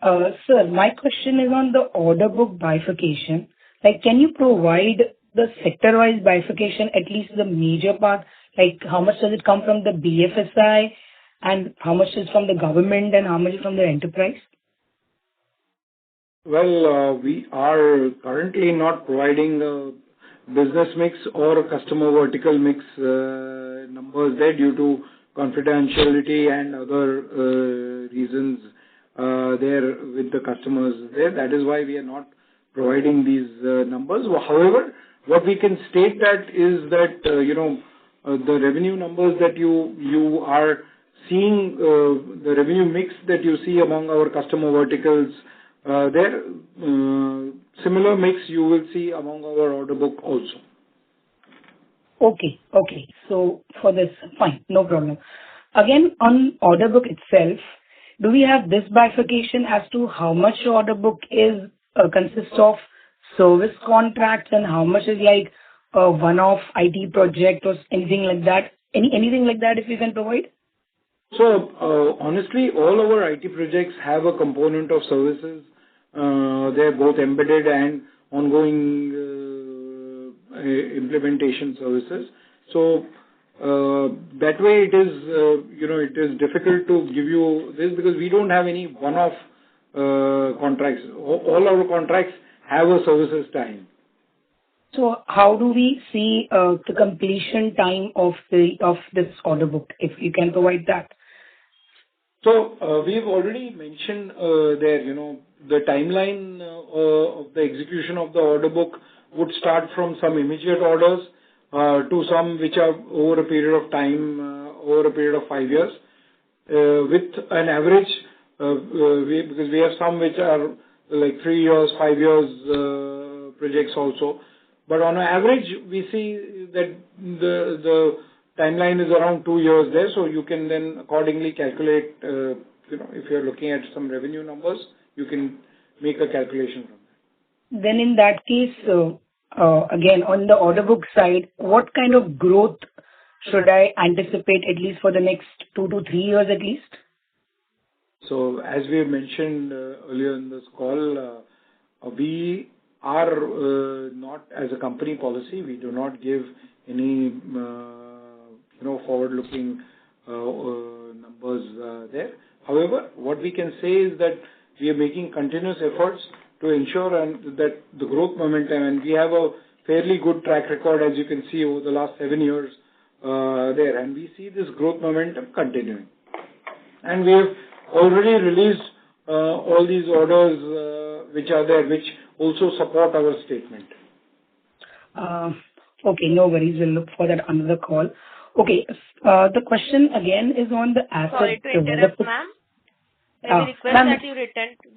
Sir, my question is on the order book bifurcation. Like, can you provide the sector-wise bifurcation, at least the major part? Like, how much does it come from the BFSI, and how much is from the government, and how much is from the enterprise? Well, we are currently not providing business mix or customer vertical mix numbers there due to confidentiality and other reasons there with the customers there. That is why we are not providing these numbers. However, what we can state that is that, the revenue numbers that you are seeing, the revenue mix that you see among our customer verticals, there, similar mix you will see among our order book also. Okay. So for this, fine, no problem. Again, on order book itself, do we have this bifurcation as to how much order book is consists of service contracts and how much is like a one-off IT project or anything like that? Anything like that if you can provide? So, honestly, all our IT projects have a component of services. They're both embedded and ongoing implementation services. So, that way it is, it is difficult to give you this because we don't have any one-off contracts. All our contracts have a services time. So how do we see the completion time of this order book, if you can provide that? So, we've already mentioned there, the timeline of the execution of the order book would start from some immediate orders to some which are over a period of time, over a period of 5 years. With an average, because we have some which are like 3 years, 5 years projects also. But on an average, we see that the timeline is around 2 years there, so you can then accordingly calculate, if you're looking at some revenue numbers, you can make a calculation from that. Then in that case, again, on the order book side, what kind of growth should I anticipate at least for the next 2 to 3 years at least? So as we mentioned earlier in this call, we are not, as a company policy, we do not give any forward-looking numbers there. However, what we can say is that we are making continuous efforts to ensure that the growth momentum, and we have a fairly good track record, as you can see, over the last 7 years there, and we see this growth momentum continuing. And we have already released all these orders which are there, which also support our statement. Okay, no worries. We'll look for that another call. Okay, the question again is on the asset. Sorry to interrupt, ma'am. May we request that you return to...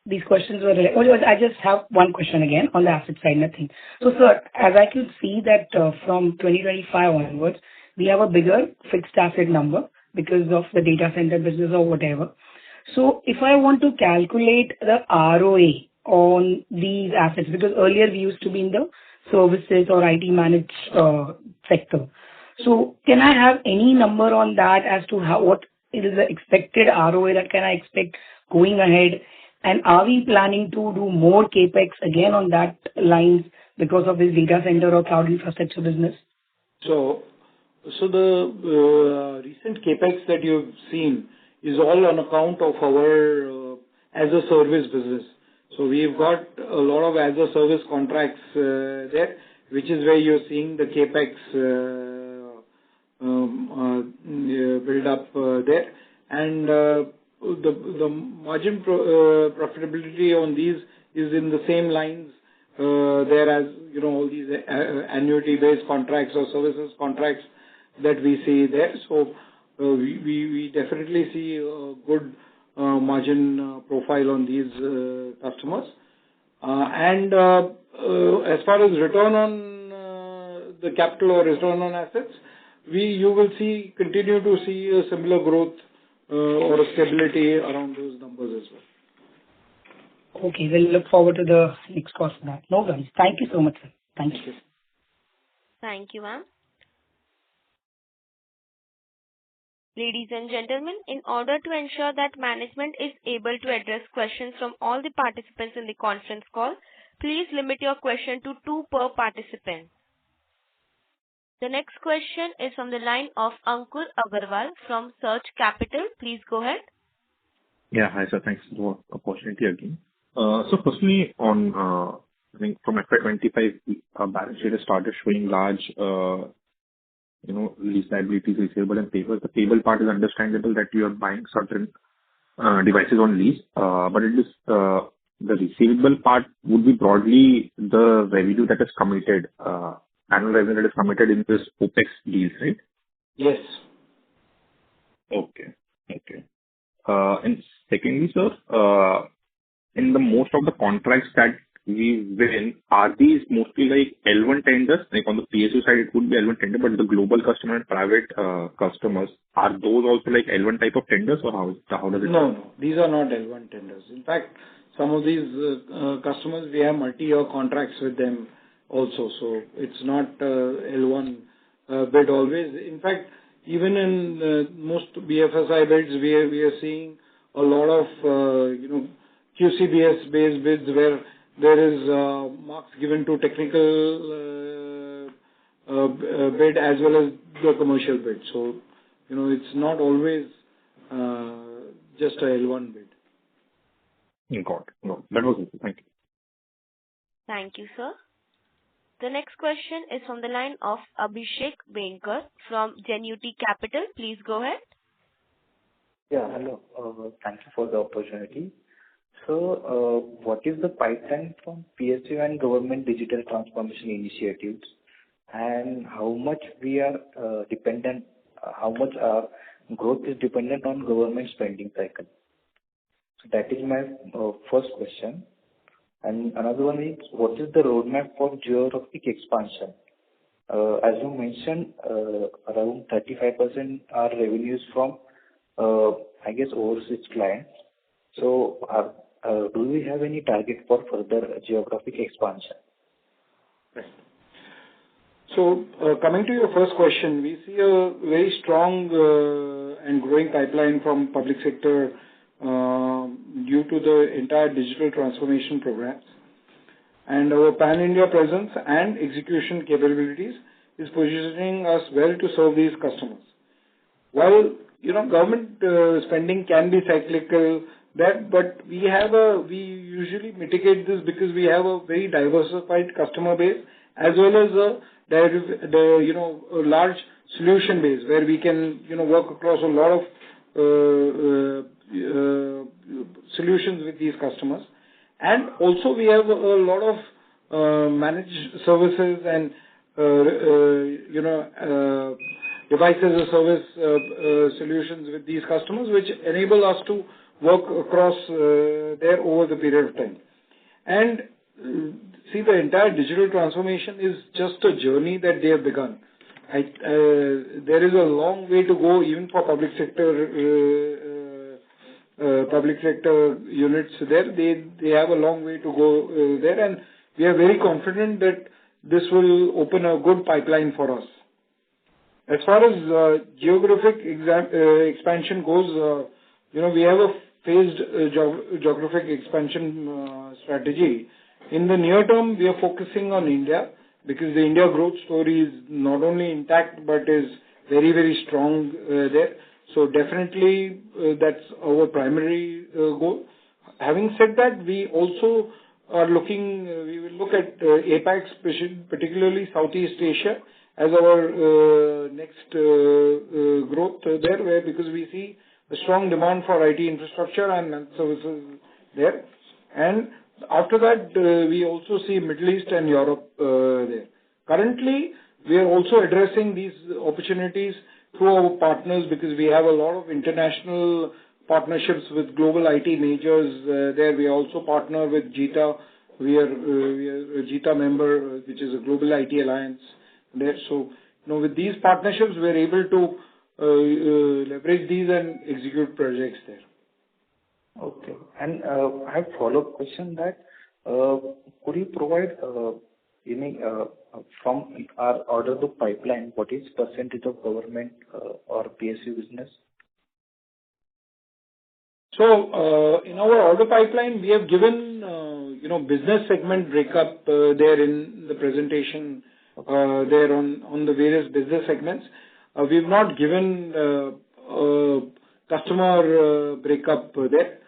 These questions were... I just have one question again on the asset side, nothing. So, sir, as I could see that from 2025 onwards, we have a bigger fixed asset number because of the data center business or whatever. So, if I want to calculate the ROA on these assets, because earlier we used to be in the services or IT managed sector. So, can I have any number on that as to what is the expected ROA that can I expect going ahead? And are we planning to do more capex again on that lines because of this data center or cloud infrastructure business? So the recent capex that you've seen is all on account of our as a service business. So we've got a lot of as a service contracts there, which is where you're seeing the capex build up there, and the margin profitability on these is in the same lines there as all these annuity-based contracts or services contracts that we see there. So we definitely see a good margin profile on these customers. As far as return on the capital or return on assets, you will continue to see a similar growth or a stability around those numbers as well. Okay, we'll look forward to the next call for that. No worries. Thank you so much, sir. Thank you. Thank you, ma'am. Ladies and gentlemen, in order to ensure that management is able to address questions from all the participants in the conference call, please limit your question to 2 per participant. The next question is from the line of Ankur Agarwal from Search Capital. Please go ahead. Yeah, hi, sir. Thanks for the opportunity again. So firstly, on, I think from FY25, our balance sheet has started showing large, lease liabilities, receivable and payables. The payable part is understandable that you are buying certain devices on lease, but it is the receivable part would be broadly the revenue that is committed, annual revenue that is committed in this OpEx deals, right? Yes. Okay. And secondly, sir, in the most of the contracts that we win, are these mostly like L1 tenders? Like on the PSU side, it would be L1 tender, but the global customer and private customers, are those also like L1 type of tenders, or how does it? No, these are not L1 tenders. In fact, some of these customers, we have multi-year contracts with them also, so it's not L1 bid always. In fact, even in most BFSI bids, we are seeing a lot of QCBS based bids where there is marks given to technical bid as well as the commercial bid. So it's not always just a L1 bid. Got it. No, that was it. Thank you. Thank you, sir. The next question is from the line of Abhishek Benkar from Genuity Capital. Please go ahead. Yeah, hello. Thank you for the opportunity. So, what is the pipeline from PSU and government digital transformation initiatives, and how much we are dependent, how much our growth is dependent on government spending cycle? So that is my first question. And another one is, what is the roadmap for geographic expansion? As you mentioned, around 35% are revenues from, I guess, overseas clients. So, do we have any target for further geographic expansion? Right. So, coming to your first question, we see a very strong and growing pipeline from public sector due to the entire digital transformation programs. And our pan-India presence and execution capabilities is positioning us well to serve these customers. While, government spending can be cyclical, but we usually mitigate this because we have a very diversified customer base as well as a large solution base where we can, work across a lot of solutions with these customers. And also we have a lot of managed services and, devices as a service solutions with these customers, which enable us to work across there over the period of time. And see, the entire digital transformation is just a journey that they have begun. There is a long way to go even for public sector units there. They have a long way to go there, and we are very confident that this will open a good pipeline for us. As far as geographic expansion goes, we have a phased geographic expansion strategy. In the near term, we are focusing on India because the India growth story is not only intact but is very, very strong there. So definitely that's our primary goal. Having said that, we also are we will look at APAC, particularly Southeast Asia, as our next growth there, because we see a strong demand for IT infrastructure and services there. And after that, we also see Middle East and Europe there. Currently, we are also addressing these opportunities through our partners because we have a lot of international partnerships with global IT majors there. We also partner with JITA We are a JITA member, which is a Global IT Alliance there. So, with these partnerships, we're able to leverage these and execute projects there. Okay. And I have follow-up question that could you provide any from our order book pipeline, what is percentage of government or PSU business? So, in our order pipeline, we have given, business segment breakup there in the presentation there on the various business segments. We've not given customer breakup there.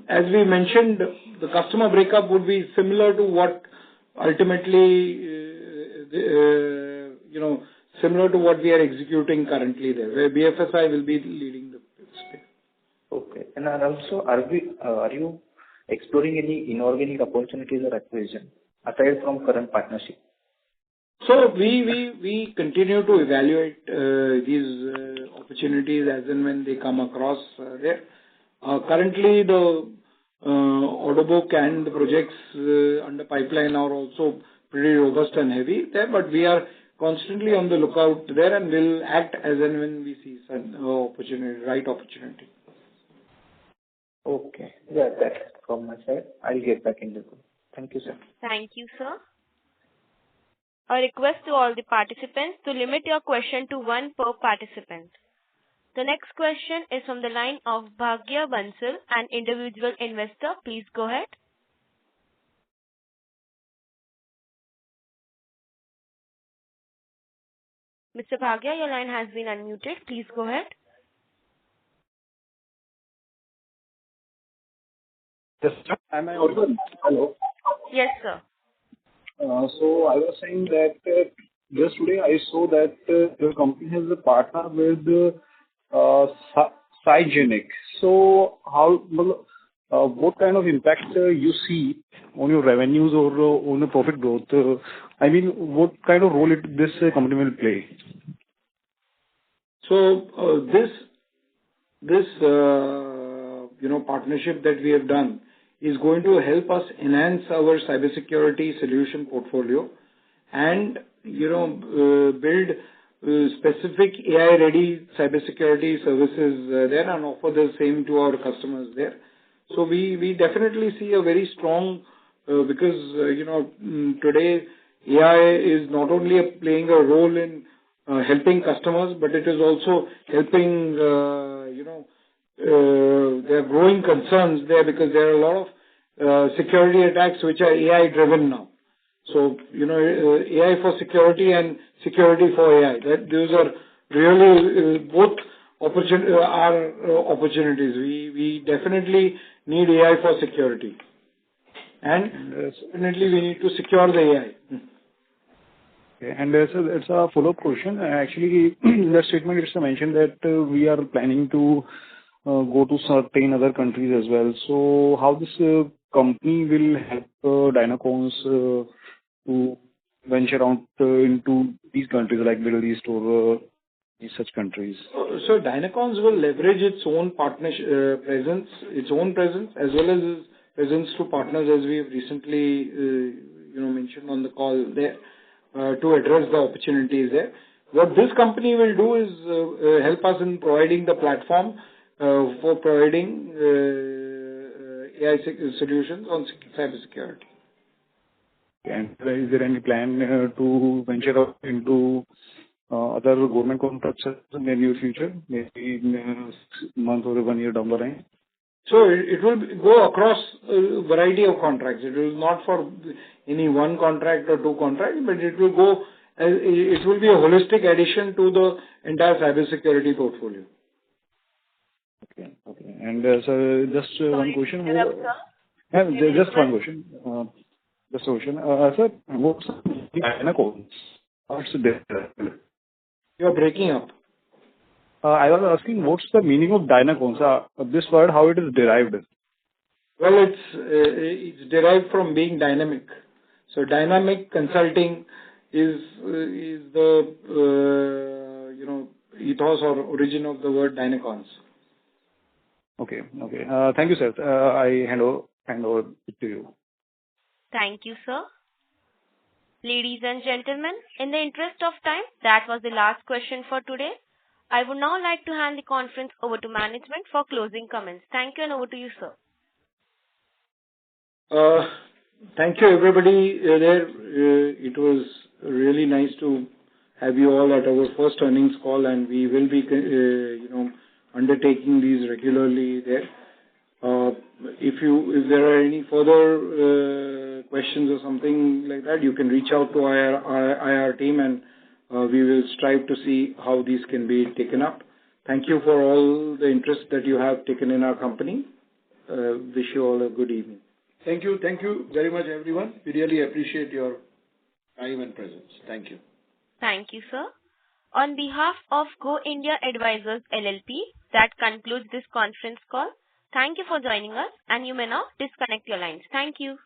As we mentioned, the customer breakup would be similar to what ultimately, similar to what we are executing currently there, where BFSI will be leading the space. Okay. And also, are you exploring any inorganic opportunities or acquisition aside from current partnership? So we continue to evaluate these opportunities as and when they come across there. Currently, the order book and the projects under pipeline are also pretty robust and heavy there, but we are constantly on the lookout there and will act as and when we see some right opportunity. Okay. Yeah, that's from my side. I'll get back in the group. Thank you, sir. Thank you, sir. A request to all the participants to limit your question to one per participant. The next question is from the line of Bhagya Bansal, an individual investor. Please go ahead. Mr. Bhagya, your line has been unmuted. Please go ahead. Yes, sir. Am I audible? Hello. Yes, sir. So I was saying that just today I saw that your company has a partner with Cygenic. So what kind of impact you see on your revenues or on the profit growth? I mean, what kind of role this company will play? So this partnership that we have done is going to help us enhance our cybersecurity solution portfolio and build specific AI-ready cybersecurity services there and offer the same to our customers there. So we definitely see a very strong because today AI is not only playing a role in helping customers, but it is also helping there are growing concerns there because there are a lot of security attacks which are AI driven now. So, AI for security and security for AI. Those are really both opportunities. We definitely need AI for security. And definitely we need to secure the AI. Okay. And it's a follow-up question. Actually, in the statement it's mentioned that we are planning to go to certain other countries as well. So how this company will help Dynacons to venture out into these countries like Middle East or such countries? So Dynacons will leverage its own partnership presence, as well as its presence to partners, as we have recently mentioned on the call there, to address the opportunities there. What this company will do is help us in providing the platform for providing AI solutions on cybersecurity. And is there any plan to venture out into other government contracts in the near future, maybe in a month or 1 year down the line? So it will go across a variety of contracts. It will not for any one contract or two contracts, but it will go. It will be a holistic addition to the entire cybersecurity portfolio. Okay. And so just one question. Just one question. Sir, what's Dynacons? What's the You're breaking up. I was asking what's the meaning of Dynacons? This word, how it is derived? Well, it's derived from being dynamic. So dynamic consulting is the ethos or origin of the word Dynacons. Okay. Thank you, sir. I hand over it to you. Thank you, sir. Ladies and gentlemen, in the interest of time, that was the last question for today. I would now like to hand the conference over to management for closing comments. Thank you, and over to you, sir. Thank you, everybody there. It was really nice to have you all at our first earnings call, and we will be, undertaking these regularly there. If there are any further questions or something like that, you can reach out to our IR team, and we will strive to see how these can be taken up. Thank you for all the interest that you have taken in our company. Wish you all a good evening. Thank you. Thank you very much, everyone. We really appreciate your time and presence. Thank you. Thank you, sir. On behalf of Go India Advisors LLP, that concludes this conference call. Thank you for joining us, and you may now disconnect your lines. Thank you.